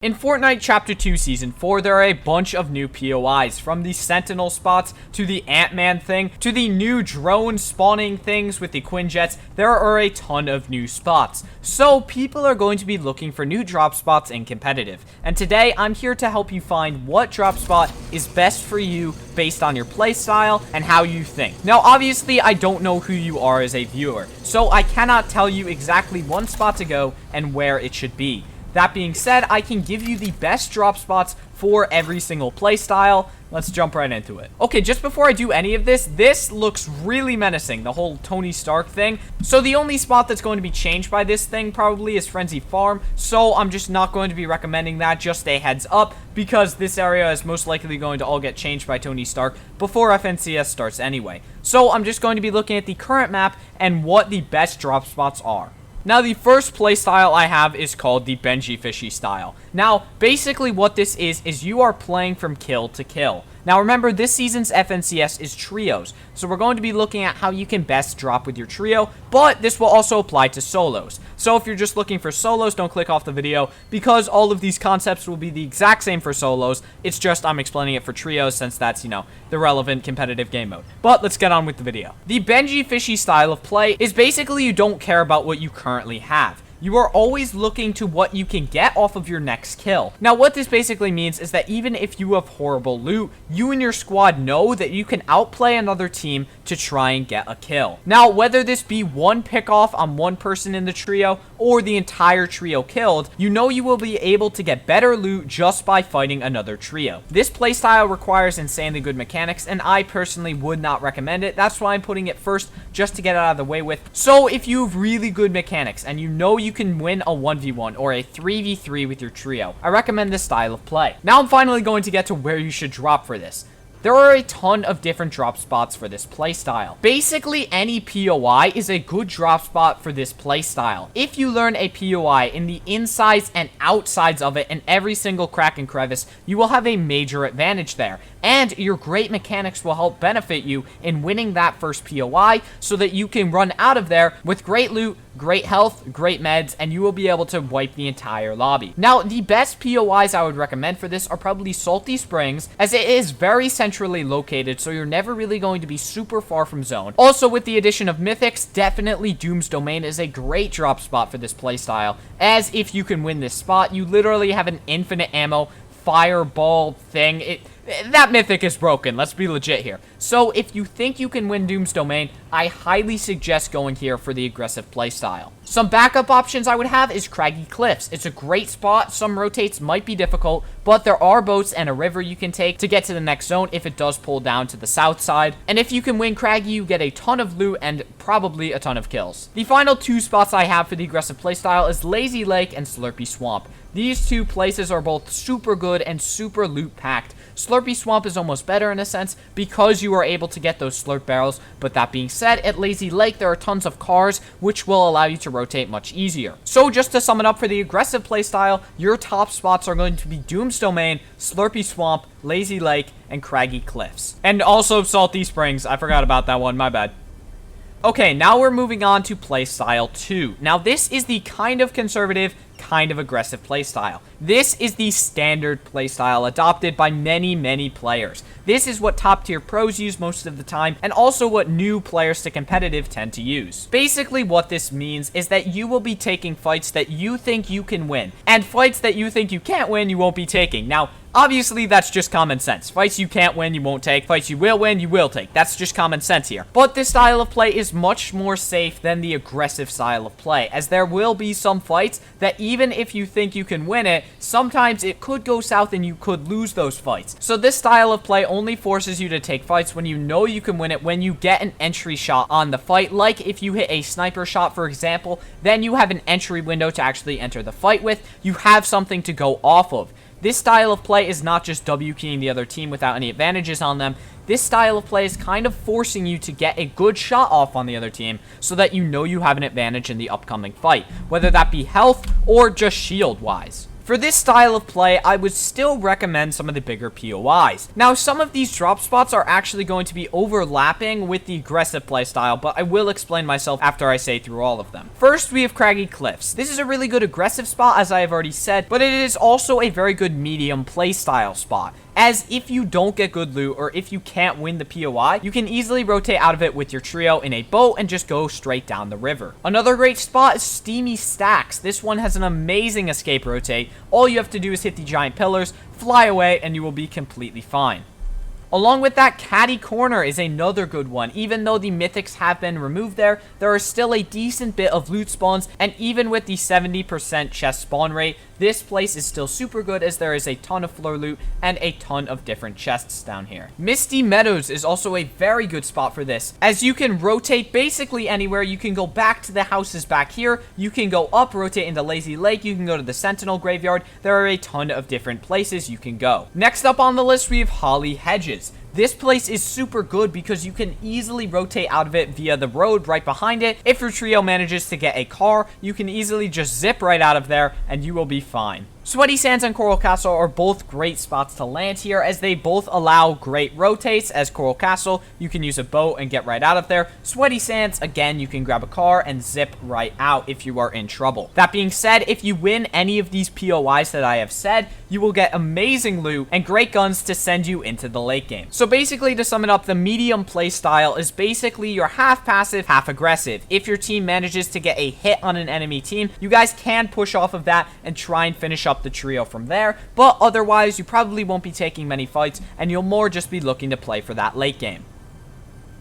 In Fortnite Chapter 2 Season 4, there are a bunch of new POIs, from the Sentinel spots, to the Ant-Man thing, to the new drone spawning things with the Quinjets. There are a ton of new spots. So, people are going to be looking for new drop spots in competitive. And today, I'm here to help you find what drop spot is best for you based on your playstyle and how you think. Now, obviously, I don't know who you are as a viewer, so I cannot tell you exactly one spot to go and where it should be. That being said, I can give you the best drop spots for every single playstyle. Let's jump right into it. Okay, just before I do any of this looks really menacing, the whole Tony Stark thing. So the only spot that's going to be changed by this thing probably is Frenzy Farm. So I'm just not going to be recommending that, just a heads up, because this area is most likely going to all get changed by Tony Stark before FNCS starts anyway. So I'm just going to be looking at the current map and what the best drop spots are. Now, the first playstyle I have is called the Benji Fishy style. Now, basically what this is you are playing from kill to kill. Now, remember, this season's FNCS is trios, so we're going to be looking at how you can best drop with your trio, but this will also apply to solos. So if you're just looking for solos, don't click off the video, because all of these concepts will be the exact same for solos. It's just I'm explaining it for trios since that's, the relevant competitive game mode. But let's get on with the video. The Benji Fishy style of play is basically you don't care about what you currently have. You are always looking to what you can get off of your next kill. Now, what this basically means is that even if you have horrible loot, you and your squad know that you can outplay another team to try and get a kill. Now, whether this be one pick off on one person in the trio or the entire trio killed, you know you will be able to get better loot just by fighting another trio. This playstyle requires insanely good mechanics, and I personally would not recommend it. That's why I'm putting it first, just to get it out of the way with. So if you have really good mechanics and you know you can win a 1v1 or a 3v3 with your trio, I recommend this style of play. Now I'm finally going to get to where you should drop for this. There are a ton of different drop spots for this playstyle. Basically, any POI is a good drop spot for this playstyle. If you learn a POI in the insides and outsides of it in every single crack and crevice, you will have a major advantage there. And your great mechanics will help benefit you in winning that first POI so that you can run out of there with great loot, great health, great meds, and you will be able to wipe the entire lobby. Now, the best POIs I would recommend for this are probably Salty Springs, as it is very centrally located, so you're never really going to be super far from zone. Also, with the addition of Mythics, definitely Doom's Domain is a great drop spot for this playstyle, as if you can win this spot, you literally have an infinite ammo fireball thing. That mythic is broken, let's be legit here. So if you think you can win Doom's Domain, I highly suggest going here for the aggressive playstyle. Some backup options I would have is Craggy Cliffs. It's a great spot. Some rotates might be difficult, but there are boats and a river you can take to get to the next zone if it does pull down to the south side. And if you can win Craggy, you get a ton of loot and probably a ton of kills. The final two spots I have for the aggressive playstyle is Lazy Lake and Slurpy Swamp. These two places are both super good and super loot packed. Slurpy Swamp is almost better in a sense because you are able to get those slurp barrels, but that being said, at Lazy Lake there are tons of cars which will allow you to rotate much easier. So just to sum it up for the aggressive playstyle, your top spots are going to be Doom's Domain, Slurpy Swamp, Lazy Lake, and Craggy Cliffs. And also Salty Springs, I forgot about that one, my bad. Okay, now we're moving on to playstyle 2. Now this is the kind of conservative, kind of aggressive playstyle. This is the standard playstyle adopted by many players. This is what top tier pros use most of the time, and also what new players to competitive tend to use. Basically what this means is that you will be taking fights that you think you can win, and fights that you think you can't win, you won't be taking. Now, obviously, that's just common sense. Fights you can't win, you won't take. Fights you will win, you will take. That's just common sense here. But this style of play is much more safe than the aggressive style of play, as there will be some fights that even if you think you can win it, sometimes it could go south and you could lose those fights. So this style of play only forces you to take fights when you know you can win it, when you get an entry shot on the fight. Like if you hit a sniper shot, for example, then you have an entry window to actually enter the fight with. You have something to go off of. This style of play is not just W-keying the other team without any advantages on them. This style of play is kind of forcing you to get a good shot off on the other team so that you know you have an advantage in the upcoming fight, whether that be health or just shield-wise. For this style of play, I would still recommend some of the bigger POIs. Now, some of these drop spots are actually going to be overlapping with the aggressive playstyle, but I will explain myself after I say through all of them. First, we have Craggy Cliffs. This is a really good aggressive spot, as I have already said, but it is also a very good medium playstyle spot, as if you don't get good loot or if you can't win the POI, you can easily rotate out of it with your trio in a boat and just go straight down the river. Another great spot is Steamy Stacks. This one has an amazing escape rotate. All you have to do is hit the giant pillars, fly away, and you will be completely fine. Along with that, Caddy Corner is another good one. Even though the mythics have been removed there is still a decent bit of loot spawns, and even with the 70% chest spawn rate, this place is still super good as there is a ton of floor loot and a ton of different chests down here. Misty Meadows is also a very good spot for this, as you can rotate basically anywhere. You can go back to the houses back here, you can go up, rotate into Lazy Lake, you can go to the Sentinel Graveyard. There are a ton of different places you can go. Next up on the list, we have Holly Hedges. This place is super good because you can easily rotate out of it via the road right behind it. If your trio manages to get a car, you can easily just zip right out of there and you will be fine. Sweaty Sands and Coral Castle are both great spots to land here, as they both allow great rotates. As Coral Castle, you can use a boat and get right out of there. Sweaty Sands, again, you can grab a car and zip right out if you are in trouble. That being said, if you win any of these POIs that I have said, you will get amazing loot and great guns to send you into the late game. So basically, to sum it up, the medium play style is basically your half passive, half aggressive. If your team manages to get a hit on an enemy team, you guys can push off of that and try and finish up the trio from there, but otherwise you probably won't be taking many fights and you'll more just be looking to play for that late game.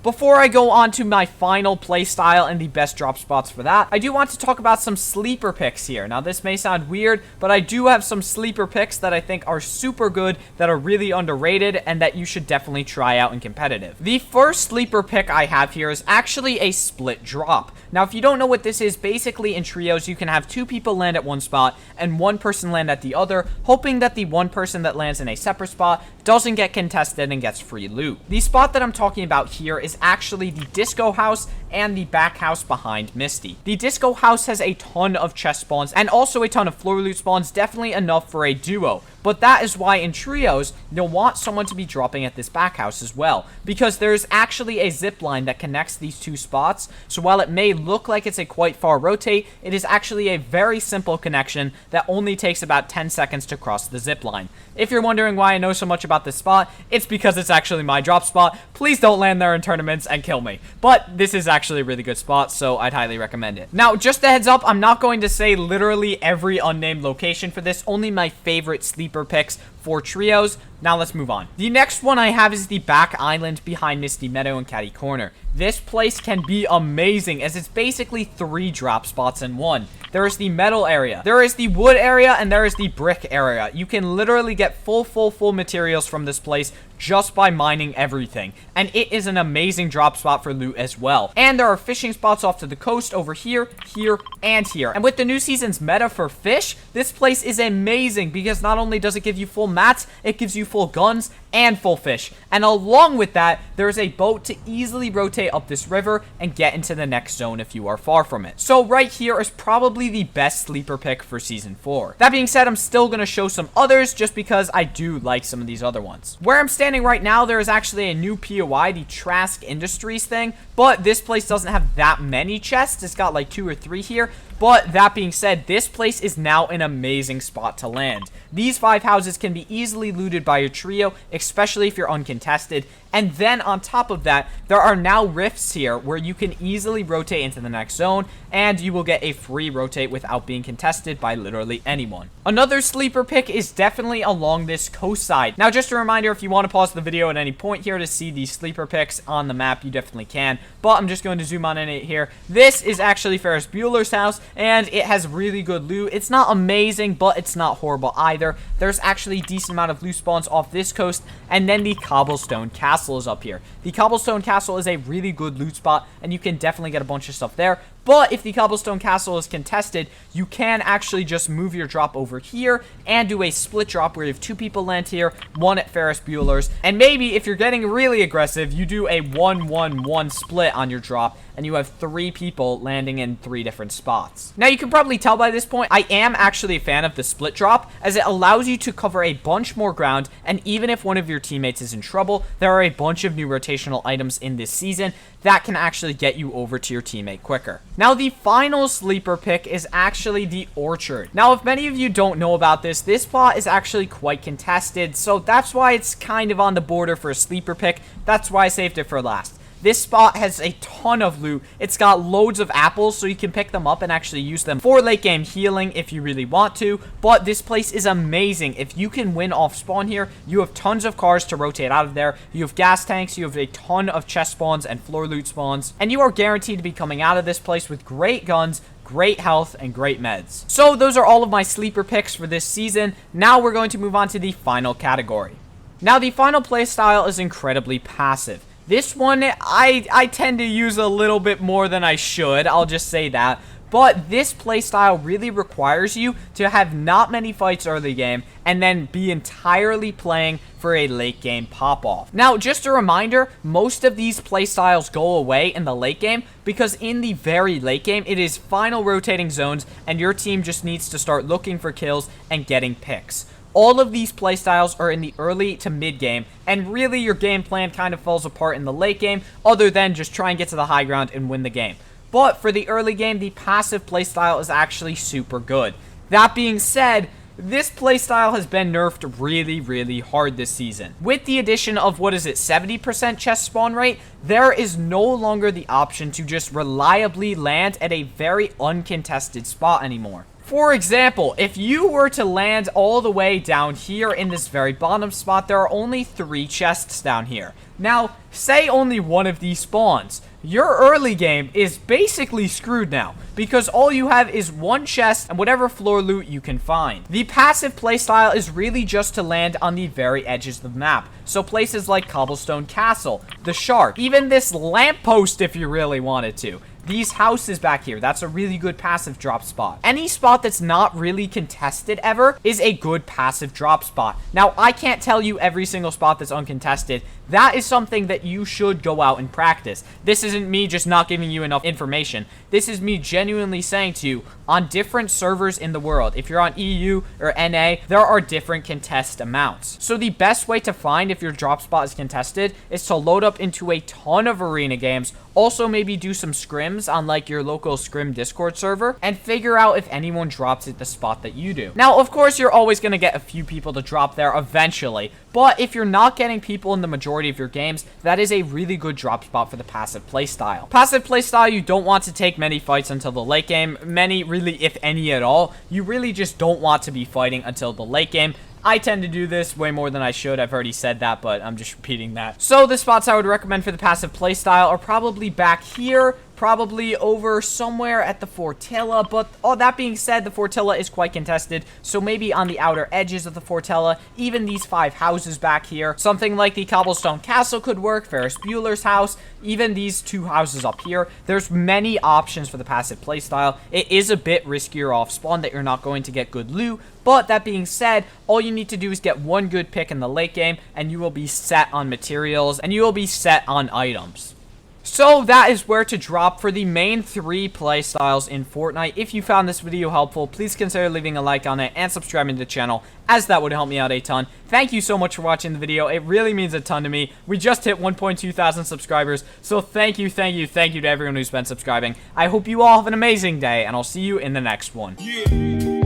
Before I go on to my final play style and the best drop spots for that, I do want to talk about some sleeper picks here. Now, this may sound weird, but I do have some sleeper picks that I think are super good, that are really underrated, and that you should definitely try out in competitive. The first sleeper pick I have here is actually a split drop. Now, if you don't know what this is, basically in trios, you can have two people land at one spot and one person land at the other, hoping that the one person that lands in a separate spot doesn't get contested and gets free loot. The spot that I'm talking about here is actually the Disco House and the back house behind Misty. The Disco House has a ton of chest spawns and also a ton of floor loot spawns, definitely enough for a duo. But that is why in trios, you'll want someone to be dropping at this back house as well, because there's actually a zip line that connects these two spots. So while it may look like it's a quite far rotate, it is actually a very simple connection that only takes about 10 seconds to cross the zip line. If you're wondering why I know so much about this spot, it's because it's actually my drop spot. Please don't land there in tournaments and kill me. But this is actually a really good spot, so I'd highly recommend it. Now, just a heads up, I'm not going to say literally every unnamed location for this, only my favorite sleeper picks for trios. Now let's move on. The next one I have is the back island behind Misty Meadow and Caddy Corner. This place can be amazing, as it's basically 3 drop spots in one. There is the metal area, there is the wood area, and there is the brick area. You can literally get full materials from this place just by mining everything, and it is an amazing drop spot for loot as well. And there are fishing spots off to the coast over here, here, and here. And with the new season's meta for fish, this place is amazing because not only does it give you full mats, it gives you full guns and full fish. And along with that, there is a boat to easily rotate up this river and get into the next zone if you are far from it. So right here is probably the best sleeper pick for Season 4. That being said, I'm still going to show some others just because I do like some of these other ones. Where I'm standing right now, there is actually a new POI, the Trask Industries thing, but this place doesn't have that many chests. It's got like 2 or 3 here. But that being said, this place is now an amazing spot to land. These 5 houses can be easily looted by your trio, especially if you're uncontested. And then on top of that, there are now rifts here where you can easily rotate into the next zone, and you will get a free rotate without being contested by literally anyone. Another sleeper pick is definitely along this coast side. Now, just a reminder, if you want to pause the video at any point here to see these sleeper picks on the map, you definitely can. But I'm just going to zoom on in it here. This is actually Ferris Bueller's house, and it has really good loot. It's not amazing, but it's not horrible either. There's actually a decent amount of loot spawns off this coast, and then the Cobblestone Castle is up here. The Cobblestone Castle is a really good loot spot, and you can definitely get a bunch of stuff there. But if the Cobblestone Castle is contested, you can actually just move your drop over here and do a split drop where you have 2 people land here, 1 at Ferris Bueller's, and maybe if you're getting really aggressive, you do a 1-1-1 split on your drop, and you have 3 people landing in 3 different spots. Now, you can probably tell by this point, I am actually a fan of the split drop, as it allows you to cover a bunch more ground, and even if one of your teammates is in trouble, there are a bunch of new rotational items in this season that can actually get you over to your teammate quicker. Now, the final sleeper pick is actually the Orchard. Now, if many of you don't know about this spot is actually quite contested, so that's why it's kind of on the border for a sleeper pick. That's why I saved it for last. This spot has a ton of loot. It's got loads of apples, so you can pick them up and actually use them for late game healing if you really want to. But this place is amazing. If you can win off spawn here, you have tons of cars to rotate out of there. You have gas tanks, you have a ton of chest spawns and floor loot spawns. And you are guaranteed to be coming out of this place with great guns, great health, and great meds. So those are all of my sleeper picks for this season. Now we're going to move on to the final category. Now, the final playstyle is incredibly passive. This one, I tend to use a little bit more than I should, I'll just say that. But this playstyle really requires you to have not many fights early game and then be entirely playing for a late game pop-off. Now, just a reminder, most of these playstyles go away in the late game because in the very late game, it is final rotating zones and your team just needs to start looking for kills and getting picks. All of these playstyles are in the early to mid game, and really your game plan kind of falls apart in the late game, other than just try and get to the high ground and win the game. But for the early game, the passive playstyle is actually super good. That being said, this playstyle has been nerfed really, really hard this season. With the addition of, 70% chest spawn rate, there is no longer the option to just reliably land at a very uncontested spot anymore. For example, if you were to land all the way down here in this very bottom spot, there are only 3 chests down here. Now, say only one of these spawns. Your early game is basically screwed now, because all you have is 1 chest and whatever floor loot you can find. The passive playstyle is really just to land on the very edges of the map, so places like Cobblestone Castle, the Shark, even this lamppost if you really wanted to. These houses back here, that's a really good passive drop spot. Any spot that's not really contested ever is a good passive drop spot. Now, I can't tell you every single spot that's uncontested. That is something that you should go out and practice. This isn't me just not giving you enough information. This is me genuinely saying to you, on different servers in the world, if you're on EU or NA, there are different contest amounts. So the best way to find if your drop spot is contested is to load up into a ton of arena games. Also, maybe do some scrims on like your local scrim Discord server and figure out if anyone drops at the spot that you do. Now, of course, you're always going to get a few people to drop there eventually, but if you're not getting people in the majority of your games, that is a really good drop spot for the passive playstyle. Passive playstyle, you don't want to take many fights until the late game. Many, really, if any at all. You really just don't want to be fighting until the late game. I tend to do this way more than I should. I've already said that, but I'm just repeating that. So the spots I would recommend for the passive playstyle are probably back here, probably over somewhere at the Fortilla, but all that being said, the Fortilla is quite contested, so maybe on the outer edges of the Fortilla, even these 5 houses back here, something like the Cobblestone Castle could work, Ferris Bueller's house, even these 2 houses up here. There's many options for the passive playstyle. It is a bit riskier off spawn that you're not going to get good loot, but that being said, all you need to do is get 1 good pick in the late game, and you will be set on materials, and you will be set on items. So that is where to drop for the main 3 playstyles in Fortnite. If you found this video helpful, please consider leaving a like on it and subscribing to the channel, as that would help me out a ton. Thank you so much for watching the video. It really means a ton to me. We just hit 1.2 thousand subscribers, so thank you to everyone who's been subscribing. I hope you all have an amazing day, and I'll see you in the next one. Yeah.